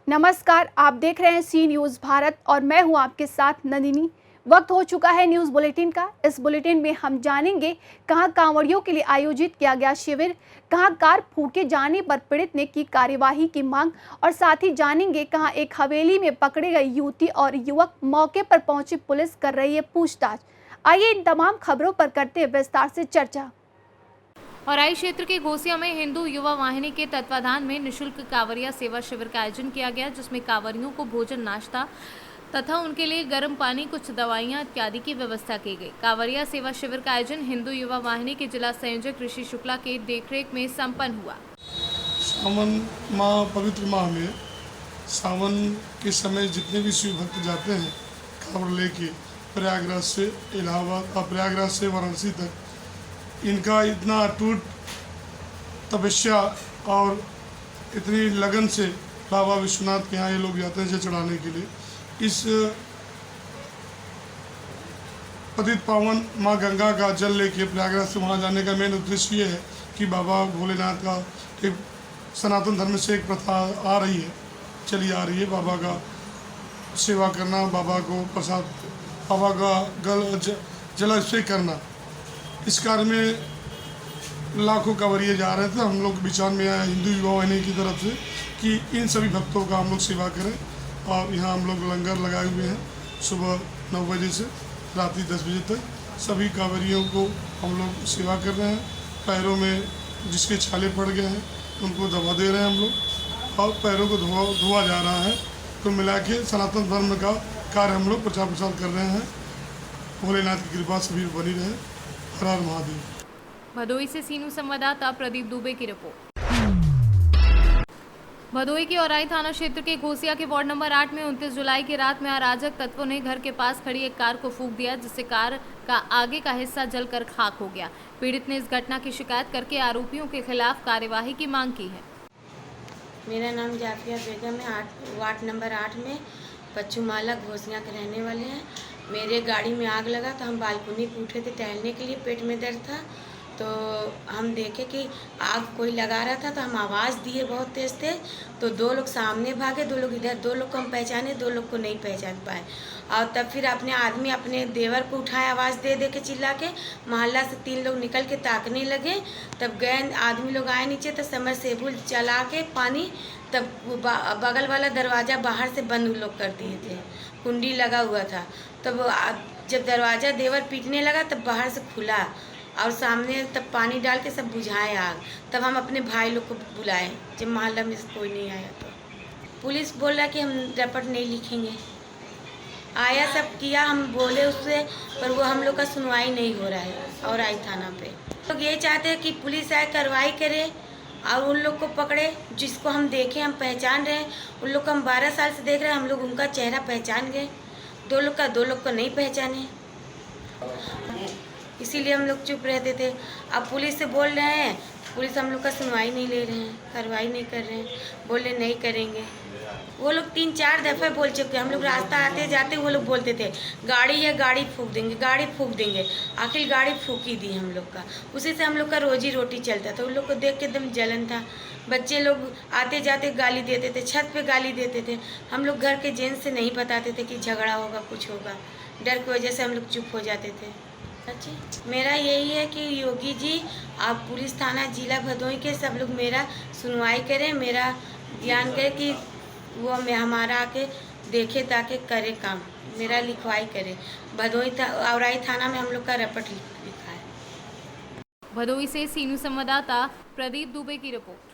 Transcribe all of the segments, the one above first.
नमस्कार, आप देख रहे हैं सी न्यूज़ भारत और मैं हूं आपके साथ नंदिनी। वक्त हो चुका है न्यूज़ बुलेटिन का। इस बुलेटिन में हम जानेंगे कहां कांवड़ियों के लिए आयोजित किया गया शिविर, कहां कार फूके जाने पर पीड़ित ने की कार्यवाही की मांग और साथ ही जानेंगे कहां एक हवेली में पकड़े गए युवती और युवक मौके पर पहुंची पुलिस कर रही है पूछताछ। आइए इन तमाम खबरों पर करते हैं विस्तार से चर्चा। औराई क्षेत्र के घोसिया में हिंदू युवा वाहिनी के तत्वाधान में निःशुल्क कांवरिया सेवा शिविर का आयोजन किया गया, जिसमें कांवरियों को भोजन, नाश्ता तथा उनके लिए गर्म पानी, कुछ दवाइयां इत्यादि की व्यवस्था की गई। कांवरिया सेवा शिविर का आयोजन हिंदू युवा वाहिनी के जिला संयोजक ऋषि शुक्ला के देखरेख में संपन्न हुआ। सावन माह पवित्र माह में सावन के समय जितने भी शिव भक्त जाते हैं कांवड़ लेके प्रयागराज से इलाहाबाद और प्रयागराज से वाराणसी तक, इनका इतना अटूट तपस्या और इतनी लगन से बाबा विश्वनाथ के यहाँ ये लोग जाते हैं जल चढ़ाने के लिए। इस पतित पावन माँ गंगा का जल लेके प्रयागराज से वहाँ जाने का मेन उद्देश्य ये है कि बाबा भोलेनाथ का एक सनातन धर्म से एक प्रथा आ रही है, चली आ रही है, बाबा का सेवा करना, बाबा को प्रसाद, बाबा का जल अभिषेक करना। इस कार्य में लाखों कांवरिये जा रहे थे। हम लोग विचार में आया हिंदू युवा वाहिनी की तरफ से कि इन सभी भक्तों का हम लोग सेवा करें और यहाँ हम लोग लंगर लगाए हुए हैं। सुबह 9 बजे से रात्रि 10 बजे तक सभी कांवरियों को हम लोग सेवा कर रहे हैं। पैरों में जिसके छाले पड़ गए हैं उनको दवा दे रहे हैं हम लोग और पैरों को धोआ जा रहा है। तो मिला के सनातन धर्म का कार्य हम लोग प्रचार प्रसार कर रहे हैं। भोलेनाथ की कृपा सभी बनी रहे। हर हर महादेव। भदोई से सीनू संवाददाता प्रदीप दुबे की रिपोर्ट। भदोई के औराई थाना क्षेत्र के घोसिया के वार्ड नंबर 8 में 29 जुलाई की रात में अराजक तत्वों ने घर के पास खड़ी एक कार को फूंक दिया, जिससे कार का आगे का हिस्सा जलकर खाक हो गया। पीड़ित ने इस घटना की शिकायत करके आरोपियों के खिलाफ कार्यवाही की मांग की है। मेरा नाम जाफिया बेगम है। वार्ड नंबर 8 में पच्चूमाला घोसिया के रहने वाले हैं। मेरे गाड़ी में आग लगा तो हम बालकनी पे उठे थे टहलने के लिए, पेट में दर्द था तो हम देखे कि आग कोई लगा रहा था तो हम आवाज़ दिए बहुत तेज़ थे। तो 2 लोग सामने भागे, 2 लोग इधर, 2 लोग को हम पहचाने, 2 लोग को नहीं पहचान पाए। और तब फिर अपने आदमी अपने देवर को उठाए, आवाज़ दे दे के चिल्ला के। मोहल्ला से 3 लोग निकल के ताकने लगे। तब गए आदमी लोग आए नीचे तो समरसेबुल चला के पानी, तब बगल वाला दरवाज़ा बाहर से बंद लोग कर दिए थे, कुंडी लगा हुआ था। तब जब दरवाज़ा देवर पीटने लगा तब बाहर से खुला और सामने तब पानी डाल के सब बुझाए आग। तब हम अपने भाई लोग को बुलाए, जब मोहल्ला में कोई नहीं आया तो पुलिस बोला कि हम रिपोर्ट नहीं लिखेंगे। आया सब किया, हम बोले उससे, पर वो हम लोग का सुनवाई नहीं हो रहा है औराई थाना पे। लोग ये चाहते हैं कि पुलिस आए, कार्रवाई करे और उन लोग को पकड़े जिसको हम देखें, हम पहचान रहे हैं। उन लोग को हम 12 साल से देख रहे हैं, हम लोग उनका चेहरा पहचान गए। 2 लोग को नहीं पहचाने, इसीलिए हम लोग चुप रहते थे। अब पुलिस से बोल रहे हैं, पुलिस हम लोग का सुनवाई नहीं ले रहे हैं, कार्रवाई नहीं कर रहे हैं, बोले नहीं करेंगे। वो लोग 3-4 दफ़े बोल चुके। हम लोग रास्ता आते जाते वो लोग बोलते थे गाड़ी है, गाड़ी फूंक देंगे, गाड़ी फूंक देंगे। आखिर गाड़ी फूंक ही दी हम लोग का, उसी से हम लोग का रोजी रोटी चलता था। उन लोग को देख के एकदम जलन था। बच्चे लोग आते जाते गाली देते थे, छत पे गाली देते थे। हम लोग घर के जेंट्स से नहीं बताते थे कि झगड़ा होगा, कुछ होगा, डर की वजह से हम लोग चुप हो जाते थे। अच्छा, मेरा यही है कि योगी जी, आप पुलिस थाना जिला भदोई के सब लोग मेरा सुनवाई करें, मेरा ज्ञान करें कि वो हमारा आके देखे ताकि करे काम, मेरा लिखवाई करे। भदोई औराई थाना में हम लोग का रिपोर्ट लिखा है। भदोई से सीनू संवाददाता प्रदीप दुबे की रिपोर्ट।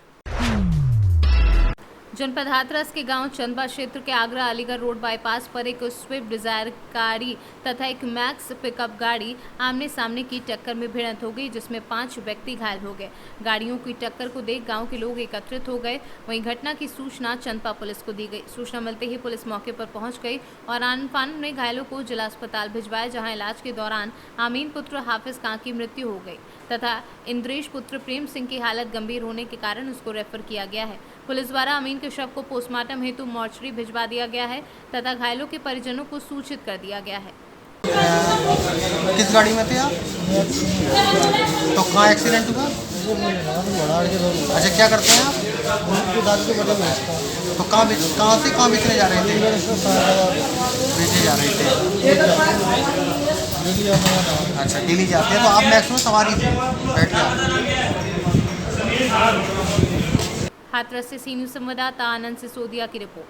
जनपद हाथरस के गांव चंदबा क्षेत्र के आगरा अलीगढ़ रोड बाईपास पर एक स्विफ्ट डिजायर गाड़ी तथा एक मैक्स पिकअप गाड़ी आमने सामने की टक्कर में भिड़ंत हो गई, जिसमें 5 व्यक्ति घायल हो गए। गाड़ियों की टक्कर को देख गांव के लोग एकत्रित हो गए। वहीं घटना की सूचना चंदपा पुलिस को दी गई। सूचना मिलते ही पुलिस मौके पर पहुंच गई और आनफान में घायलों को जिला अस्पताल भिजवाया, जहाँ इलाज के दौरान आमीन पुत्र हाफिज खां की मृत्यु हो गई तथा इंद्रेश पुत्र प्रेम सिंह की हालत गंभीर होने के कारण उसको रेफर किया गया है। पुलिस द्वारा अमीन के शव को पोस्टमार्टम हेतु मॉर्चरी भिजवा दिया गया है तथा घायलों के परिजनों को सूचित कर दिया गया है। किस गाड़ी में थे आप? तो कहाँ एक्सीडेंट हुआ? अच्छा, क्या करते हैं आप? तो कहाँ से कहाँ बेचने जा रहे थे? बेचने जा रहे थे। अच्छा, डेली जाते हैं। तो आप मैक्सिमम सवारी थे, बैठ गया। हाथरस से सी न्यूज़ संवाददाता आनंद सिसोदिया की रिपोर्ट।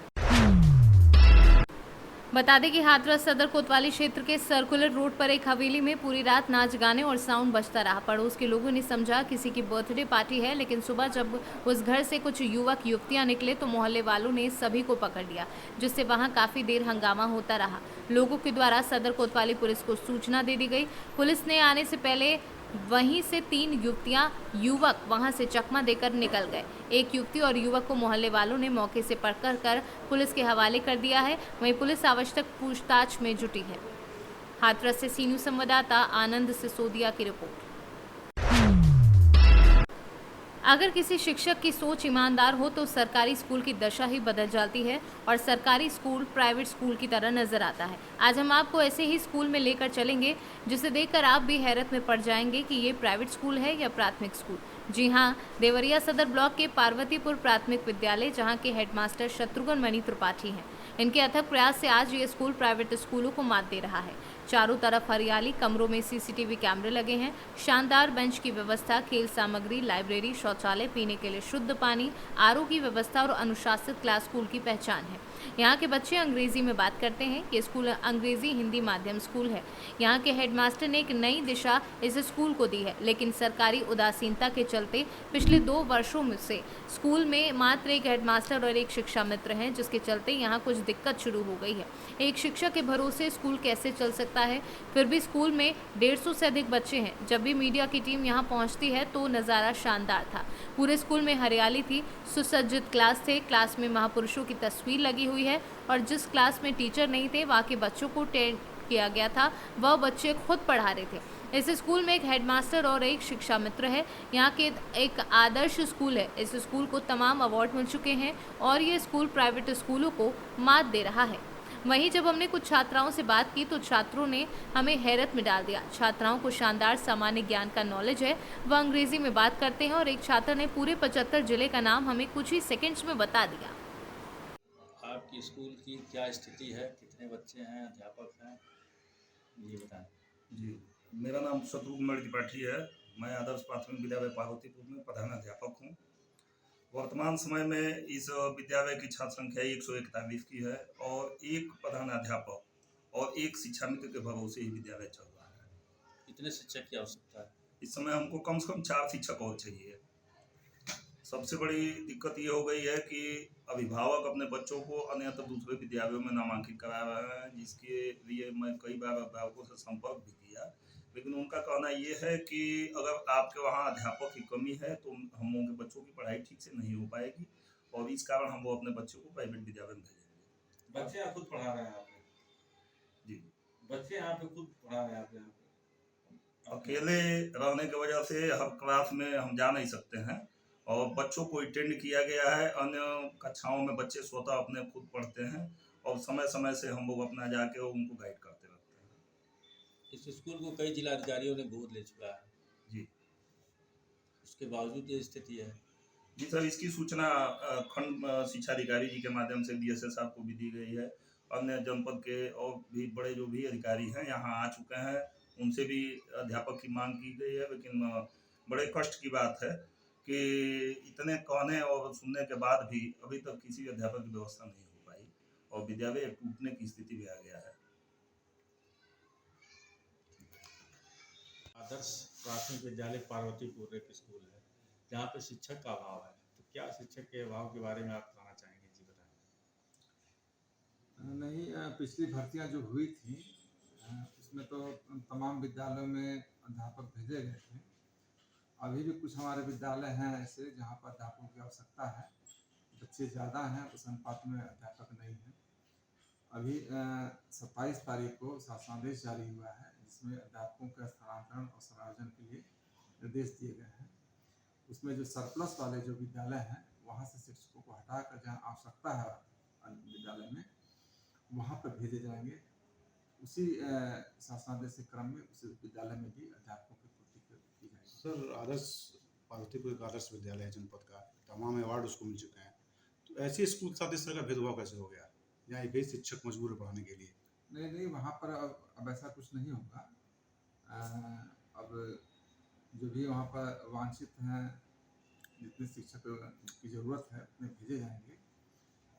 बता दें कि हाथरस सदर कोतवाली क्षेत्र के सर्कुलर रोड पर एक हवेली में पूरी रात नाच गाने और साउंड बजता रहा। पड़ोस के लोगों ने समझा किसी की बर्थडे पार्टी है, लेकिन सुबह जब उस घर से कुछ युवक युवतियां निकले तो मोहल्ले वालों ने सभी को पकड़ लिया, जिससे वहां काफी देर हंगामा होता रहा। लोगों के द्वारा सदर कोतवाली पुलिस को सूचना दे दी गई। पुलिस ने आने से पहले वहीं से 3 युवक वहां से चकमा देकर निकल गए। एक युवती और युवक को मोहल्ले वालों ने मौके से पकड़ कर पुलिस के हवाले कर दिया है। वहीं पुलिस आवश्यक पूछताछ में जुटी है। हाथरस से सी न्यूज़ संवाददाता आनंद सिसोदिया की रिपोर्ट। अगर किसी शिक्षक की सोच ईमानदार हो तो सरकारी स्कूल की दशा ही बदल जाती है और सरकारी स्कूल प्राइवेट स्कूल की तरह नजर आता है। आज हम आपको ऐसे ही स्कूल में लेकर चलेंगे जिसे देखकर आप भी हैरत में पड़ जाएंगे कि ये प्राइवेट स्कूल है या प्राथमिक स्कूल। जी हाँ, देवरिया सदर ब्लॉक के पार्वतीपुर प्राथमिक विद्यालय, जहाँ के हेडमास्टर शत्रुघ्न मणि त्रिपाठी हैं। इनके अथक प्रयास से आज ये स्कूल प्राइवेट स्कूलों को मात दे रहा है। चारों तरफ हरियाली, कमरों में सीसीटीवी कैमरे लगे हैं, शानदार बेंच की व्यवस्था, खेल सामग्री, लाइब्रेरी, शौचालय, पीने के लिए शुद्ध पानी, आरओ की व्यवस्था और अनुशासित क्लास स्कूल की पहचान है। यहाँ के बच्चे अंग्रेजी में बात करते हैं। ये स्कूल अंग्रेजी हिंदी माध्यम स्कूल है। यहाँ के हेडमास्टर ने एक नई दिशा इस स्कूल को दी है, लेकिन सरकारी उदासीनता के चलते पिछले 2 वर्षों में से स्कूल में मात्र एक हेडमास्टर और एक शिक्षा मित्र हैं, जिसके चलते यहाँ कुछ दिक्कत शुरू हो गई है। एक शिक्षक के भरोसे स्कूल कैसे चल सकता है? फिर भी स्कूल में 150 से अधिक बच्चे हैं। जब भी मीडिया की टीम यहाँ पहुँचती है तो नज़ारा शानदार था। पूरे स्कूल में हरियाली थी, सुसज्जित क्लास थे, क्लास में महापुरुषों की तस्वीर लगी हुई है और जिस क्लास में टीचर नहीं थे वहाँ के बच्चों को ट्रेन किया गया था, वह बच्चे खुद पढ़ा रहे थे। इस स्कूल में एक हेडमास्टर और एक शिक्षा मित्र है। यहाँ के एक आदर्श स्कूल है। इस स्कूल को तमाम अवार्ड मिल चुके हैं और ये स्कूल प्राइवेट स्कूलों को मात दे रहा है। वहीं जब हमने कुछ छात्राओं से बात की तो छात्रों ने हमें हैरत में डाल दिया। छात्राओं को शानदार सामान्य ज्ञान का नॉलेज है, वह अंग्रेजी में बात करते हैं और एक छात्र ने पूरे 75 जिले का नाम हमें कुछ ही सेकंड्स में बता दिया। आपकी स्कूल की क्या स्थिति है, कितने बच्चे हैं, अध्यापक हैं, ये बताएं। जी, मेरा नाम शत्रुघ्न मणि त्रिपाठी है। मैं आदर्श प्राथमिक विद्यालय पार्वतीपुर में प्रधान अध्यापक हूँ। वर्तमान समय में इस विद्यालय की छात्र संख्या 141 की है और एक प्रधान अध्यापक और एक शिक्षा मित्र के भरोसे ही विद्यालय चल रहा है। कितने शिक्षक की आवश्यकता है? इस समय हमको कम से कम 4 शिक्षक और चाहिए। सबसे बड़ी दिक्कत ये हो गई है कि अभिभावक अपने बच्चों को अन्यत्र दूसरे विद्यालयों में नामांकित करा रहे हैं, जिसके लिए मैं कई बार अभिभावकों से संपर्क भी किया, लेकिन उनका कहना ये है कि अगर आपके वहाँ अध्यापक की कमी है तो हम लोगों के बच्चों की पढ़ाई ठीक से नहीं हो पाएगी और इस कारण हम वो अपने बच्चों को प्राइवेट विद्यालय में भेजेंगे। बच्चे आप खुद पढ़ा रहे हैं? आप जी, बच्चे यहाँ पे खुद पढ़ा रहे हैं? आप यहाँ पे अकेले रहने की वजह से हर क्लास में हम जा नहीं सकते हैं और बच्चों को अटेंड किया गया है। अन्य कक्षाओं में बच्चे स्वतः अपने खुद पढ़ते हैं और समय समय से हम लोग अपना जाके उनको गाइड करते रहते हैं। इस स्कूल को कई जिलाधिकारियों ने गोद ले चुका है जी, उसके बावजूद ये स्थिति है। जी सर, इसकी सूचना खंड शिक्षा अधिकारी जी के माध्यम से DSS साहब को भी दी गई है। अन्य जनपद के और भी बड़े जो भी अधिकारी हैं यहाँ आ चुके हैं, उनसे भी अध्यापक की मांग की गई है, लेकिन बड़े कष्ट की बात है कि इतने कहने और सुनने के बाद भी अभी तक किसी अध्यापक की व्यवस्था नहीं हो पाई और विद्यालय टूटने की स्थिति में आ गया है। आदर्श प्राथमिक विद्यालय पार्वतीपुर एक स्कूल है जहाँ पे शिक्षक का अभाव है, तो क्या शिक्षक के अभाव के बारे में आप बताना चाहेंगे? जी बताएं। नहीं, पिछली भर्तियां जो हुई थी उसमें तो तमाम विद्यालयों में अध्यापक भेजे गए थे। अभी भी कुछ हमारे विद्यालय हैं ऐसे जहां पर अध्यापकों की आवश्यकता है, बच्चे ज़्यादा हैं, उस अनुपात में अध्यापक नहीं है। अभी 27 तारीख को शासनादेश जारी हुआ है जिसमें अध्यापकों के स्थानांतरण और समायोजन के लिए निर्देश दिए गए हैं। उसमें जो सरप्लस वाले जो विद्यालय हैं वहाँ से शिक्षकों को हटाकर जहाँ आवश्यकता है विद्यालय में वहाँ पर भेजे जाएंगे। उसी शासनादेश के क्रम में उस विद्यालय में भी अध्यापकों की पूर्ति की जाएगी। सर, आदर्श पार्वतीपुर एक आदर्श विद्यालय है जनपद का, तमाम अवार्ड उसको मिल चुके हैं। तो ऐसे स्कूल के साथ इस तरह का भेदभाव कैसे हो गया? यहाँ एक ही शिक्षक मजबूर है पढ़ाने के लिए। नहीं, वहाँ पर अब ऐसा कुछ नहीं होगा। अब जो भी वहाँ पर वांछित हैं, जितने शिक्षक की ज़रूरत है उतने भेजे जाएंगे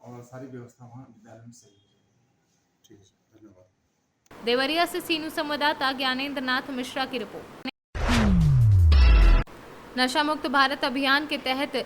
और सारी व्यवस्था वहाँ विद्यालय में सही हो जाएगी। ठीक है सर, धन्यवाद। देवरिया से सीनू संवाददाता ज्ञानेंद्र नाथ मिश्रा की रिपोर्ट। नशा मुक्त भारत अभियान के तहत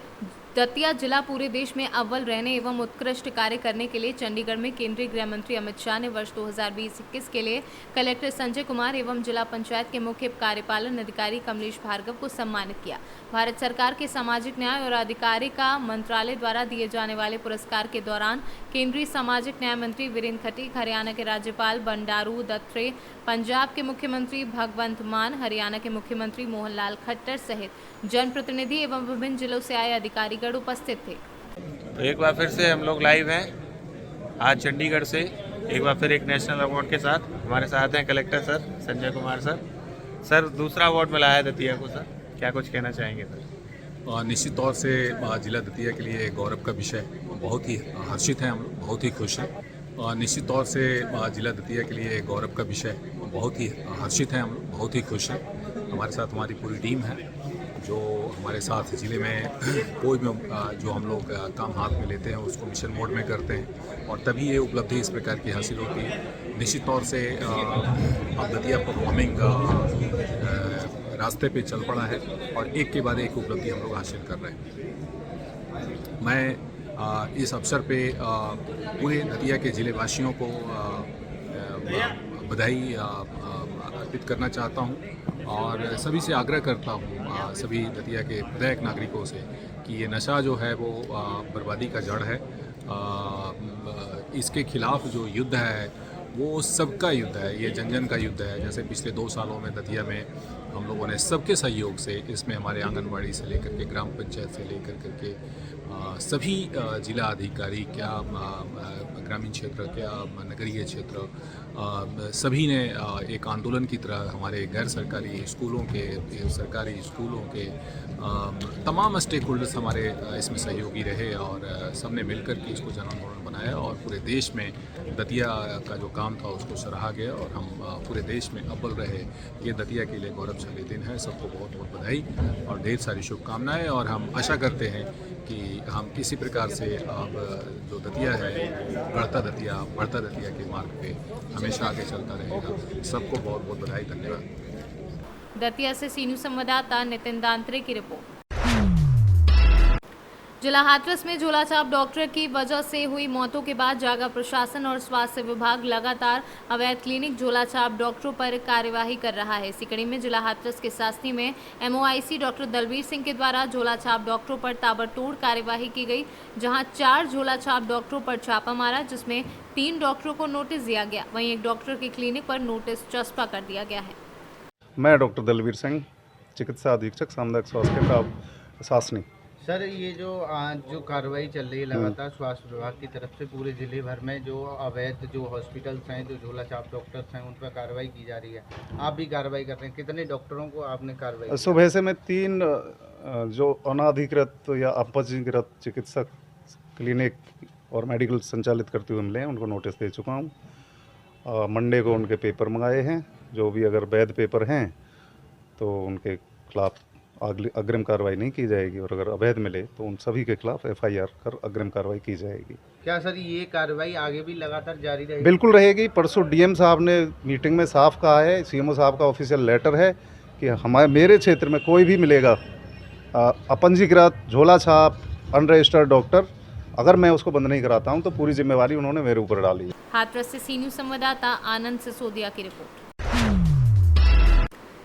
दतिया जिला पूरे देश में अव्वल रहने एवं उत्कृष्ट कार्य करने के लिए चंडीगढ़ में केंद्रीय गृह मंत्री अमित शाह ने वर्ष 2020-21 के लिए कलेक्टर संजय कुमार एवं जिला पंचायत के मुख्य कार्यपालन अधिकारी कमलेश भार्गव को सम्मानित किया। भारत सरकार के सामाजिक न्याय और अधिकारिता मंत्रालय द्वारा दिए जाने वाले पुरस्कार के दौरान केंद्रीय सामाजिक न्याय मंत्री वीरेंद्र खटीक, हरियाणा के राज्यपाल बंडारू दत्तात्रेय, पंजाब के मुख्यमंत्री भगवंत मान, हरियाणा के मुख्यमंत्री मोहन लाल खट्टर सहित जनप्रतिनिधि एवं विभिन्न जिलों से आए अधिकारीगण उपस्थित थे। तो एक बार फिर से हम लोग लाइव हैं आज चंडीगढ़ से, एक बार फिर एक नेशनल अवार्ड के साथ। हमारे साथ हैं collector sir Sanjay Kumar sir. Sir दूसरा अवार्ड मिला है दतिया को, सर क्या कुछ कहना चाहेंगे सर? निश्चित तौर से जिला दतिया के लिए गौरव का विषय, बहुत ही हर्षित हैं हम लोग, बहुत ही खुश हैं। निश्चित तौर से जिला दतिया के लिए गौरव का विषय, बहुत ही हर्षित हैं हम लोग, बहुत ही खुश हैं। हमारे साथ हमारी पूरी टीम है जो हमारे साथ ज़िले में कोई भी जो हम लोग काम हाथ में लेते हैं उसको मिशन मोड में करते हैं और तभी ये उपलब्धि इस प्रकार की हासिल होती है। निश्चित तौर से अब दतिया परफॉर्मिंग रास्ते पे चल पड़ा है और एक के बाद एक उपलब्धि हम लोग हासिल कर रहे हैं। मैं इस अवसर पे पूरे दतिया के ज़िले वासियों को बधाई अर्पित करना चाहता हूँ और सभी से आग्रह करता हूँ, सभी दतिया के प्रत्येक नागरिकों से, कि ये नशा जो है वो बर्बादी का जड़ है। इसके खिलाफ जो युद्ध है वो सबका युद्ध है, ये जन जन का युद्ध है। जैसे पिछले 2 सालों में दतिया में हम लोगों ने सबके सहयोग से, इसमें हमारे आंगनबाड़ी से लेकर के ग्राम पंचायत से लेकर करके सभी जिला अधिकारी, क्या ग्रामीण क्षेत्र, क्या नगरीय क्षेत्र, सभी ने एक आंदोलन की तरह हमारे गैर सरकारी स्कूलों के, सरकारी स्कूलों के तमाम स्टेक होल्डर्स हमारे इसमें सहयोगी रहे और सबने मिलकर के इसको जन आंदोलन बनाया और पूरे देश में दतिया का जो काम था उसको सराहा गया और हम पूरे देश में अव्वल रहे। ये दतिया के लिए गौरवशाली दिन है। सबको बहुत बहुत बधाई और ढेर सारी शुभकामनाएं और हम आशा करते हैं कि हम किसी प्रकार से अब जो दतिया है बढ़ता दतिया के मार्ग पे हमेशा आगे चलता रहेगा। सबको बहुत बहुत बधाई, धन्यवाद। दतिया से सीनू संवाददाता नितिन दांत्रे की रिपोर्ट। जिला हाथरस में झोलाछाप डॉक्टर की वजह से हुई मौतों के बाद जागा प्रशासन और स्वास्थ्य विभाग लगातार अवैध क्लिनिक झोलाछाप डॉक्टरों पर कार्यवाही कर रहा है। इसी कड़ी में जिला हाथरस के सासनी में MOIC डॉक्टर दलवीर सिंह के द्वारा झोलाछाप डॉक्टरों पर ताबड़तोड़ कार्यवाही की गई, जहां 4 झोलाछाप डॉक्टरों पर छापा मारा, जिसमें 3 डॉक्टरों को नोटिस दिया गया। वहीं एक डॉक्टर की क्लिनिक पर नोटिस चस्पा कर दिया गया है। मैं डॉक्टर दलवीर सिंह, चिकित्सा अधीक्षक सामुदायिक स्वास्थ्य केंद्र सासनी। सर, ये जो कार्रवाई चल रही है लगातार स्वास्थ्य विभाग की तरफ से पूरे जिले भर में, जो अवैध जो हॉस्पिटल्स हैं, जो झोलाछाप डॉक्टर्स हैं, उन पर कार्रवाई की जा रही है। आप भी कार्रवाई कर रहे हैं, कितने डॉक्टरों को आपने कार्रवाई? सुबह से मैं 3 जो अनाधिकृत या अपंजीकृत चिकित्सक क्लिनिक और मेडिकल संचालित करते हुए मिले हैं उनको नोटिस दे चुका हूँ। मंडे को उनके पेपर मंगाए हैं, जो भी अगर वैध पेपर हैं तो उनके खिलाफ अग्रिम कार्रवाई नहीं की जाएगी और अगर अवैध मिले तो उन सभी के खिलाफ FIR कर अग्रिम कार्रवाई की जाएगी। क्या सर ये कार्रवाई आगे भी लगातार जारी रहेगी? बिल्कुल रहेगी। परसों DM साहब ने मीटिंग में साफ कहा है, CMO साहब का ऑफिशियल लेटर है कि मेरे क्षेत्र में कोई भी मिलेगा अपंजीकृत झोलाछाप अनरजिस्टर्ड डॉक्टर, अगर मैं उसको बंद नहीं कराता हूं तो पूरी जिम्मेवारी उन्होंने मेरे ऊपर डाली है। हाथरस से सीनियर संवाददाता आनंद सिसोदिया की रिपोर्ट।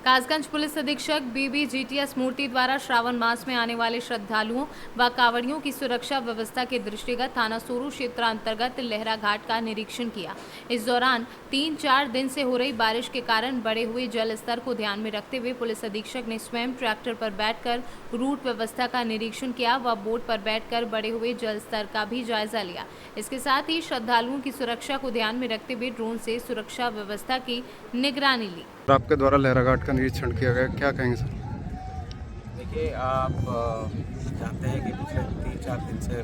कासगंज पुलिस अधीक्षक BBGTS मूर्ति द्वारा श्रावण मास में आने वाले श्रद्धालुओं व कांवड़ियों की सुरक्षा व्यवस्था के दृष्टिगत थाना सोरू क्षेत्र अंतर्गत लहरा घाट का निरीक्षण किया। इस दौरान 3-4 दिन से हो रही बारिश के कारण बढ़े हुए जल स्तर को ध्यान में रखते हुए पुलिस अधीक्षक ने स्वयं ट्रैक्टर पर बैठकर रूट व्यवस्था का निरीक्षण किया व बोट पर बैठकर बढ़े हुए जल स्तर का भी जायजा लिया। इसके साथ ही श्रद्धालुओं की सुरक्षा को ध्यान में रखते हुए ड्रोन से सुरक्षा व्यवस्था की निगरानी ली। आपके द्वारा लहरा घाट का निरीक्षण किया गया, क्या कहेंगे सर? देखिए, आप जानते हैं कि पिछले 3-4 दिन से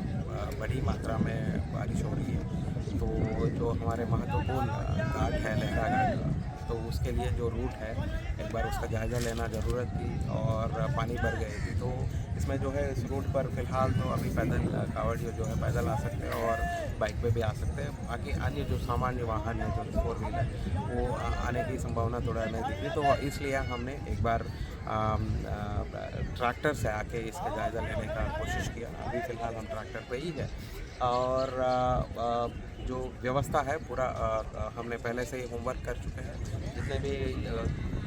बड़ी मात्रा में बारिश हो रही है। तो जो हमारे महत्वपूर्ण घाट है लहरा घाट, तो उसके लिए जो रूट है एक बार उसका जायज़ा लेना ज़रूरत थी और पानी भर गई थी। तो इसमें जो है इस रूट पर फ़िलहाल तो अभी पैदल कावड़ियों जो है पैदल आ सकते हैं और बाइक पे भी आ सकते हैं। बाकी अन्य जो सामान्य वाहन है जो 4 व्हीलर वो आने की संभावना थोड़ा नहीं दिख रही। तो इसलिए हमने एक बार ट्रैक्टर से आके इसका जायज़ा लेने का कोशिश किया। अभी फ़िलहाल हम ट्रैक्टर पे ही है और जो व्यवस्था है पूरा हमने पहले से ही होमवर्क कर चुके हैं। जितने भी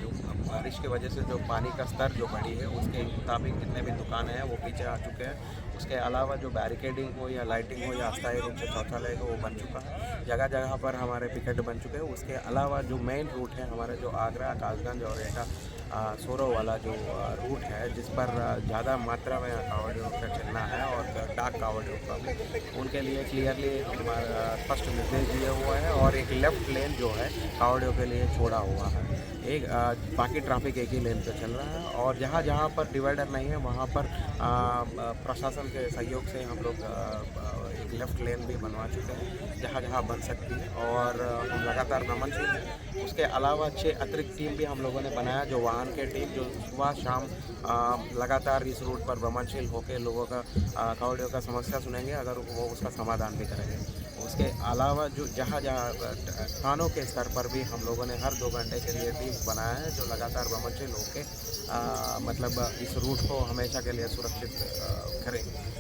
जो बारिश की वजह से जो पानी का स्तर जो बढ़ी है उसके मुताबिक जितने भी दुकानें हैं वो पीछे आ चुके हैं। उसके अलावा जो बैरिकेडिंग हो या लाइटिंग हो या अस्थायी रूप से शौचालय हो वो बन चुका है। जगह जगह पर हमारे पिकेट बन चुके हैं। उसके अलावा जो मेन रूट है हमारे जो आगरा, कासगंज और एटा सोरो वाला जो रूट है जिस पर ज़्यादा मात्रा में कावड़ियों का चलना है और डाक कावड़ियों का भी, उनके लिए क्लियरली हमारा स्पष्ट निर्देश दिया हुआ है और एक लेफ़्ट लेन जो है कावड़ियों के लिए छोड़ा हुआ है। एक बाकी ट्रैफिक एक ही लेन पे चल रहा है और जहाँ जहाँ पर डिवाइडर नहीं है वहाँ पर प्रशासन के सहयोग से हम लोग एक लेफ़्ट लेन भी बनवा चुके हैं जहाँ जहाँ बन सकती है और हम लगातार भ्रमणशील हैं। उसके अलावा 6 अतिरिक्त टीम भी हम लोगों ने बनाया, जो वाहन के टीम जो सुबह शाम लगातार इस रूट पर भ्रमणशील होकर लोगों का कावड़ियों का समस्या सुनेंगे, अगर वो उसका समाधान भी करेंगे। उसके अलावा जो जहाँ जहाँ थानों के स्तर पर भी हम लोगों ने हर 2 घंटे के लिए टीम बनाया है जो लगातार भ्रमणशील होकर मतलब इस रूट को हमेशा के लिए सुरक्षित करेंगे।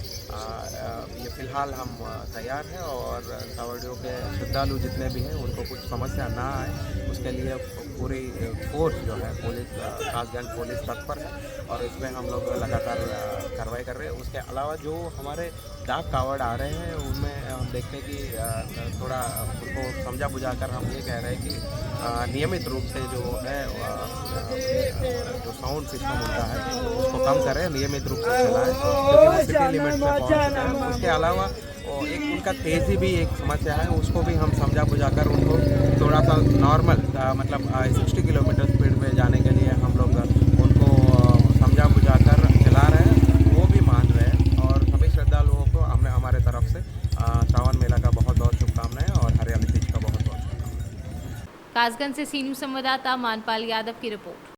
ये फ़िलहाल हम तैयार हैं और कावड़ियों के श्रद्धालु जितने भी हैं उनको कुछ समस्या ना आए उसके लिए पूरी फोर्स जो है पुलिस, कासगंज पुलिस तत्पर है और इसमें हम लोग लगातार कार्रवाई कर रहे हैं। उसके अलावा जो हमारे डाक कावड़ आ रहे हैं उनमें हम देखते हैं कि थोड़ा उनको समझा बुझाकर हम ये कह रहे हैं कि नियमित रूप से जो है जो साउंड सिस्टम होता है उसको कम करें, नियमित रूप से चलाएं क्योंकि वो सिटी लिमिट से पहुँच चुका है। उसके अलावा एक उनका तेज़ी भी एक समस्या है, उसको भी हम समझा बुझाकर उनको थोड़ा सा नॉर्मल मतलब 60 किलोमीटर स्पीड पे जाने के लिए हम लोग उनको समझा बुझाकर चला रहे हैं। वो भी मान रहे हैं और सभी श्रद्धालुओं को हमने हमारे तरफ से श्रावण मेला का बहुत बहुत शुभकामनाएं और हरियाली तीज का बहुत बहुत शुभकामनाएं। कासगंज से सीनियर संवाददाता मानपाल यादव की रिपोर्ट।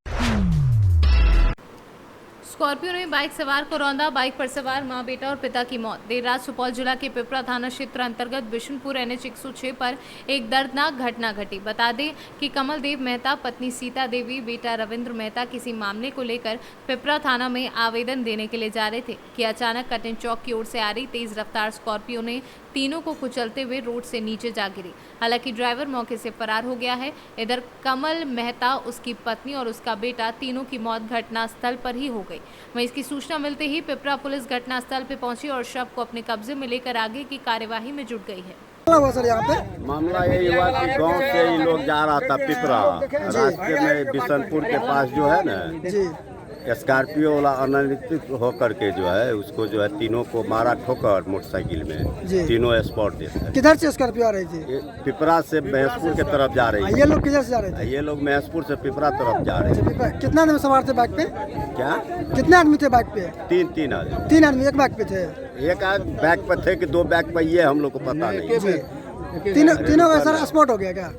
स्कॉर्पियो ने बाइक सवार को रौंदा, बाइक पर सवार मां, बेटा और पिता की मौत। देर रात सुपौल जिला के पिपरा थाना क्षेत्र अंतर्गत बिशनपुर NH 106 पर एक दर्दनाक घटना घटी। बता दें कि कमल देव मेहता, पत्नी सीता देवी, बेटा रविंद्र मेहता किसी मामले को लेकर पिपरा थाना में आवेदन देने के लिए जा रहे थे कि अचानक कटिंग चौक की ओर से आ रही तेज रफ्तार स्कॉर्पियो ने तीनों को कुचलते हुए रोड से नीचे जा गिरी। हालांकि ड्राइवर मौके से फरार हो गया है। इधर कमल मेहता, उसकी पत्नी और उसका बेटा तीनों की मौत घटनास्थल पर ही हो गई। वहीं इसकी सूचना मिलते ही पिपरा पुलिस घटनास्थल पर पहुंची और शव को अपने कब्जे में लेकर आगे की कार्यवाही में जुट गई है। सर यहाँ पे मामला यही हुआ कि गांव से ही लोग जा रहा था पिपरा, रास्ते में बिशनपुर के पास जो है ना स्कॉर्पियो वाला अनियंत्रित होकर के जो है उसको जो है तीनों को मारा ठोकर मोटरसाइकिल में, तीनों स्पॉट डेथ। किधर से स्कॉर्पियो आ रही थी? पिपरा से महेशपुर की तरफ जा रही है। ये लोग किधर से जा रहे थे? ये लोग महेशपुर से पिपरा तरफ जा रहे थे। कितना आदमी सवार थे बाइक पे? क्या कितने आदमी थे बाइक पे? तीन आदमी। 3 आदमी एक बाइक पे थे? एक बैग पे थे कि 2 बैग पे, ये हम लोग को पता नहीं। तीनों का सारा स्पॉट हो गया क्या?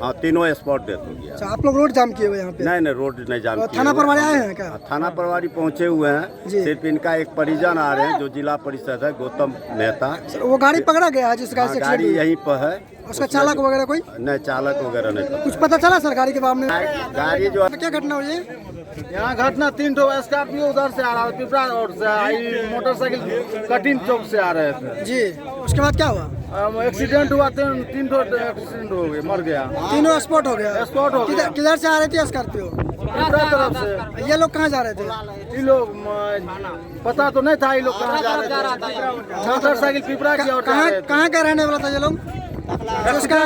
हाँ, तीनों स्पॉट डेथ हो गया। अच्छा, आप लोग रोड जाम किए हुए यहाँ पे? नहीं, रोड नहीं जाम किए। थाना प्रभारी आए हैं क्या? थाना प्रभारी पहुँचे हुए हैं, सिर्फ इनका एक परिजन आ रहे हैं जो जिला परिषद है गौतम मेहता। वो गाड़ी पकड़ा गया है जिस गाड़ी से? गाड़ी यहीं पर है। उसका चालक वगैरह कोई? नहीं, चालक वगैरह नहीं। कुछ पता चला सर गाड़ी के बारे में? गाड़ी जो क्या घटना हुई? यहाँ घटना 3 स्कॉर्पियो उधर से आ रहा है, पिपरा रोड से, मोटरसाइकिल कटिंग चौक से आ रहे थे जी। उसके बाद क्या हुआ? एक्सीडेंट हुआ, 3 एक्सीडेंट हो गए, मर गया। तीनों स्पॉट हो गया? स्पॉट हो गया। किधर से आ रही थी स्कॉर्पियो? पिपरा तरफ से। ये लोग कहाँ जा रहे थे? ये लोग पता तो नहीं था ये लोग कहाँ जा रहे थे। मोटरसाइकिल पिपरा की और कहाँ का रहने वाला था ये लोग? उसका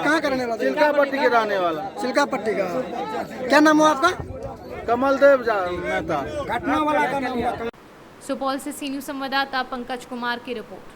कहाँ का रहने वाला? चिल्का पट्टी के रहने वाला। चिल्का पट्टी का। क्या नाम हुआ आपका? कमल देव मेहता। घटना वाला का नाम? सुपौल से सीनियर संवाददाता पंकज कुमार की रिपोर्ट।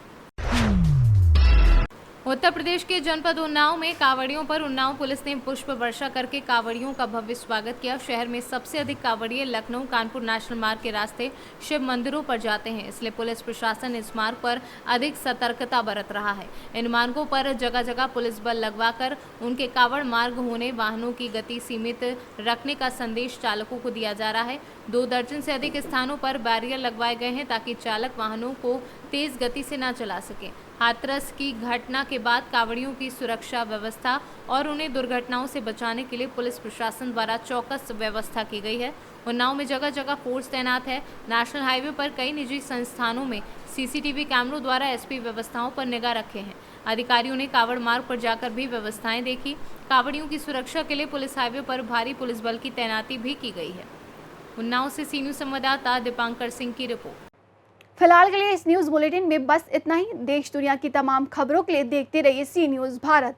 उत्तर प्रदेश के जनपद उन्नाव में कांवड़ियों पर उन्नाव पुलिस ने पुष्प वर्षा करके कांवड़ियों का भव्य स्वागत किया। शहर में सबसे अधिक कांवड़िए लखनऊ कानपुर नेशनल मार्ग के रास्ते शिव मंदिरों पर जाते हैं, इसलिए पुलिस प्रशासन इस मार्ग पर अधिक सतर्कता बरत रहा है। इन मार्गों पर जगह जगह पुलिस बल लगवाकर उनके कांवड़ मार्ग होने वाहनों की गति सीमित रखने का संदेश चालकों को दिया जा रहा है। 2 दर्जन से अधिक स्थानों पर बैरियर लगवाए गए हैं ताकि चालक वाहनों को तेज गति से न चला सके। हाथरस की घटना के बाद कांवड़ियों की सुरक्षा व्यवस्था और उन्हें दुर्घटनाओं से बचाने के लिए पुलिस प्रशासन द्वारा चौकस व्यवस्था की गई है। उन्नाव में जगह जगह फोर्स तैनात है। नेशनल हाईवे पर कई निजी संस्थानों में सीसीटीवी कैमरों द्वारा एसपी व्यवस्थाओं पर निगाह रखे हैं। अधिकारियों ने कांवड़ मार्ग पर जाकर भी व्यवस्थाएं देखी। कांवड़ियों की सुरक्षा के लिए पुलिस हाईवे पर भारी पुलिस बल की तैनाती भी की गई है। उन्नाव से सी न्यूज़ संवाददाता दीपांकर सिंह की रिपोर्ट। फिलहाल के लिए इस न्यूज़ बुलेटिन में बस इतना ही। देश दुनिया की तमाम खबरों के लिए देखते रहिए सी न्यूज़ भारत।